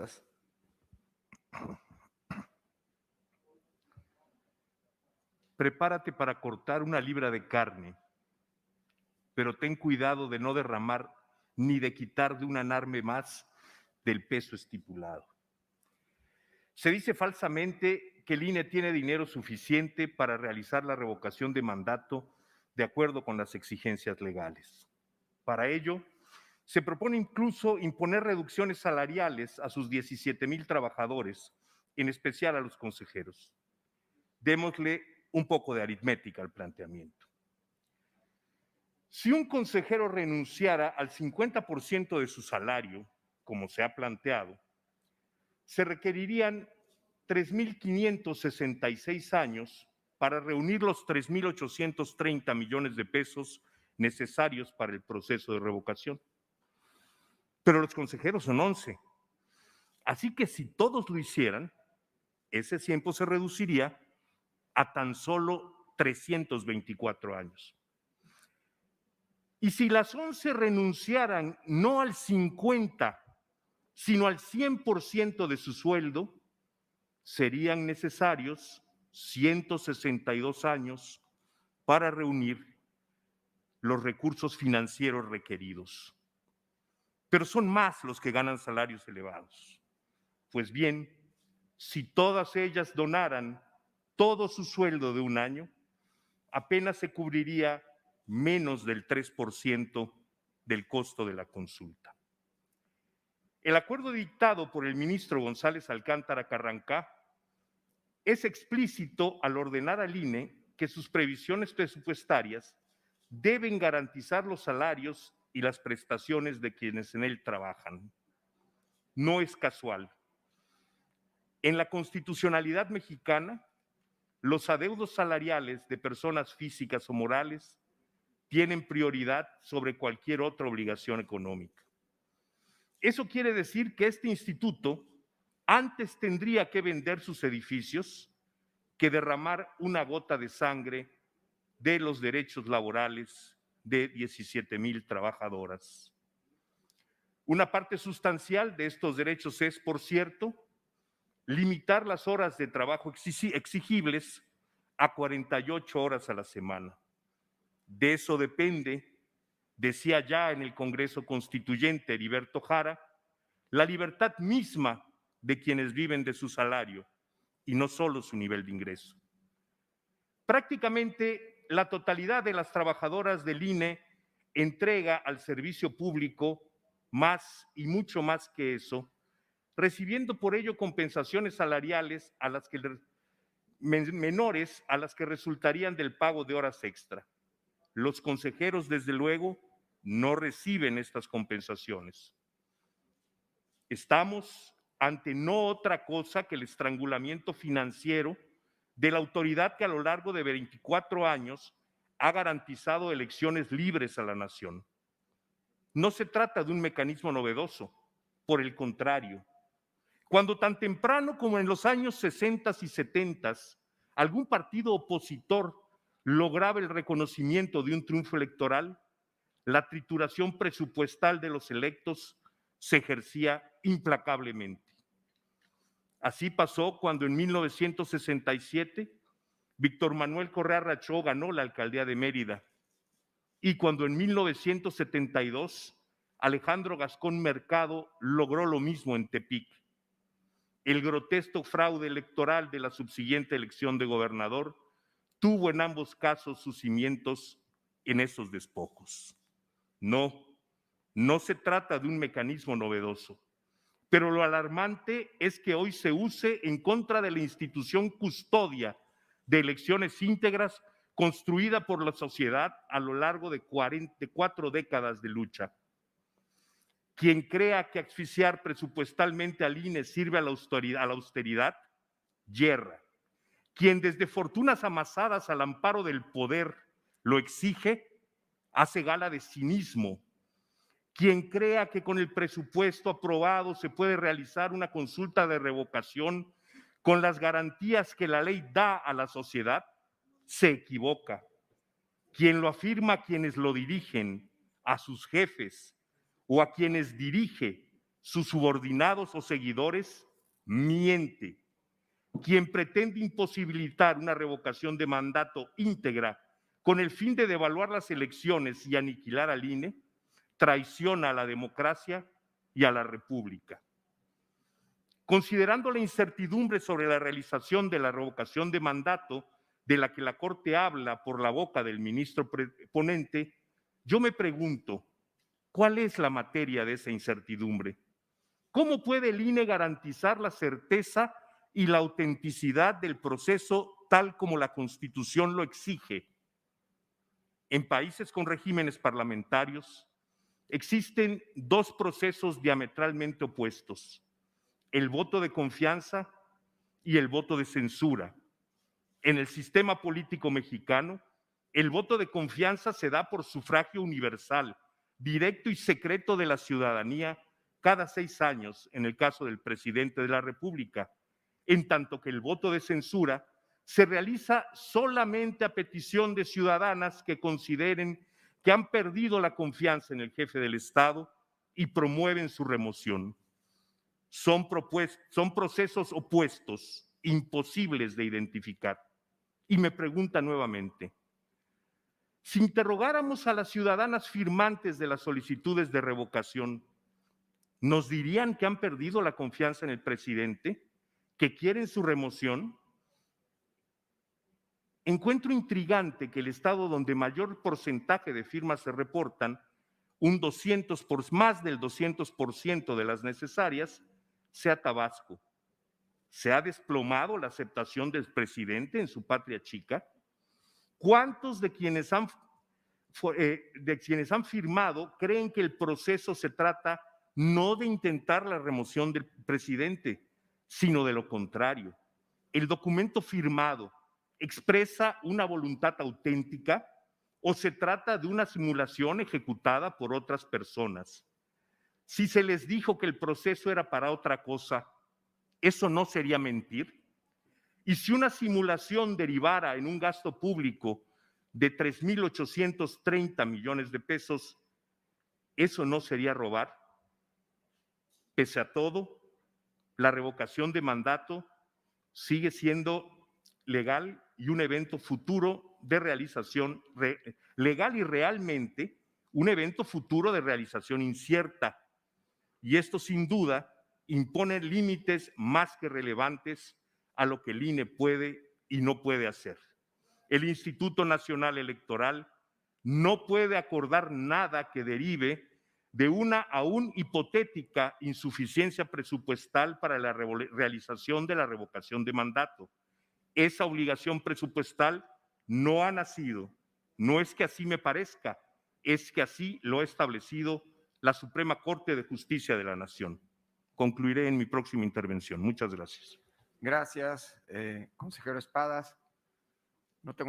pasadas. Prepárate para cortar 1 libra de carne, pero ten cuidado de no derramar ni de quitar de un anarme más del peso estipulado. Se dice falsamente que el INE tiene dinero suficiente para realizar la revocación de mandato de acuerdo con las exigencias legales. Para ello, se propone incluso imponer reducciones salariales a sus 17,000 trabajadores, en especial a los consejeros. Démosle un poco de aritmética al planteamiento. Si un consejero renunciara al 50% de su salario, como se ha planteado, se requerirían 3,566 años para reunir los 3,830 millones de pesos necesarios para el proceso de revocación. Pero los consejeros son 11. Así que si todos lo hicieran, ese tiempo se reduciría a tan solo 324 años. Y si las 11 renunciaran no al 50, sino al 100% de su sueldo, serían necesarios 162 años para reunir los recursos financieros requeridos. Pero son más los que ganan salarios elevados. Pues bien, si todas ellas donaran todo su sueldo de un año, apenas se cubriría menos del 3% del costo de la consulta. El acuerdo dictado por el ministro González Alcántara Carrancá es explícito al ordenar al INE que sus previsiones presupuestarias deben garantizar los salarios y las prestaciones de quienes en él trabajan. No es casual. En la constitucionalidad mexicana, los adeudos salariales de personas físicas o morales tienen prioridad sobre cualquier otra obligación económica. Eso quiere decir que este instituto antes tendría que vender sus edificios que derramar una gota de sangre de los derechos laborales de 17,000 trabajadoras. Una parte sustancial de estos derechos es, por cierto, limitar las horas de trabajo exigibles a 48 horas a la semana. De eso depende, decía ya en el Congreso Constituyente Heriberto Jara, la libertad misma de quienes viven de su salario y no solo su nivel de ingreso. Prácticamente la totalidad de las trabajadoras del INE entrega al servicio público más y mucho más que eso, recibiendo por ello compensaciones salariales menores a las que resultarían del pago de horas extra. Los consejeros, desde luego, no reciben estas compensaciones. Estamos ante no otra cosa que el estrangulamiento financiero de la autoridad que a lo largo de 24 años ha garantizado elecciones libres a la nación. No se trata de un mecanismo novedoso, por el contrario. Cuando tan temprano como en los años 60 y 70 algún partido opositor lograba el reconocimiento de un triunfo electoral, la trituración presupuestal de los electos se ejercía implacablemente. Así pasó cuando en 1967 Víctor Manuel Correa Rachó ganó la alcaldía de Mérida y cuando en 1972 Alejandro Gascón Mercado logró lo mismo en Tepic. El grotesco fraude electoral de la subsiguiente elección de gobernador tuvo en ambos casos sus cimientos en esos despojos. No se trata de un mecanismo novedoso, pero lo alarmante es que hoy se use en contra de la institución custodia de elecciones íntegras construida por la sociedad a lo largo de 4 décadas de lucha. Quien crea que asfixiar presupuestalmente al INE sirve a la austeridad, yerra. Quien desde fortunas amasadas al amparo del poder lo exige, hace gala de cinismo. Quien crea que con el presupuesto aprobado se puede realizar una consulta de revocación con las garantías que la ley da a la sociedad, se equivoca. Quien lo afirma a quienes lo dirigen, a sus jefes o a quienes dirige, sus subordinados o seguidores, miente. Quien pretende imposibilitar una revocación de mandato íntegra con el fin de devaluar las elecciones y aniquilar al INE, traiciona a la democracia y a la República. Considerando la incertidumbre sobre la realización de la revocación de mandato de la que la Corte habla por la boca del ministro ponente, yo me pregunto, ¿cuál es la materia de esa incertidumbre? ¿Cómo puede el INE garantizar la certeza y la autenticidad del proceso tal como la Constitución lo exige? En países con regímenes parlamentarios existen dos procesos diametralmente opuestos: el voto de confianza y el voto de censura. En el sistema político mexicano, el voto de confianza se da por sufragio universal, directo y secreto de la ciudadanía cada 6 años, en el caso del presidente de la República, en tanto que el voto de censura se realiza solamente a petición de ciudadanas que consideren que han perdido la confianza en el jefe del Estado y promueven su remoción. Son procesos opuestos, imposibles de identificar. Y me pregunta nuevamente, si interrogáramos a las ciudadanas firmantes de las solicitudes de revocación, ¿nos dirían que han perdido la confianza en el presidente, que quieren su remoción? Encuentro intrigante que el estado donde mayor porcentaje de firmas se reportan, más del 200% de las necesarias, sea Tabasco. ¿Se ha desplomado la aceptación del presidente en su patria chica? ¿Cuántos de quienes han firmado creen que el proceso se trata no de intentar la remoción del presidente, sino de lo contrario? ¿El documento firmado expresa una voluntad auténtica o se trata de una simulación ejecutada por otras personas? Si se les dijo que el proceso era para otra cosa, ¿eso no sería mentir? Y si una simulación derivara en un gasto público de 3,830 millones de pesos, ¿eso no sería robar? Pese a todo, la revocación de mandato sigue siendo legal y un evento futuro de realización, legal y realmente un evento futuro de realización incierta. Y esto sin duda impone límites más que relevantes a lo que el INE puede y no puede hacer. El Instituto Nacional Electoral no puede acordar nada que derive de una aún hipotética insuficiencia presupuestal para la realización de la revocación de mandato. Esa obligación presupuestal no ha nacido, no es que así me parezca, es que así lo ha establecido la Suprema Corte de Justicia de la Nación. Concluiré en mi próxima intervención. Muchas gracias. Gracias, consejero Espadas. No tengo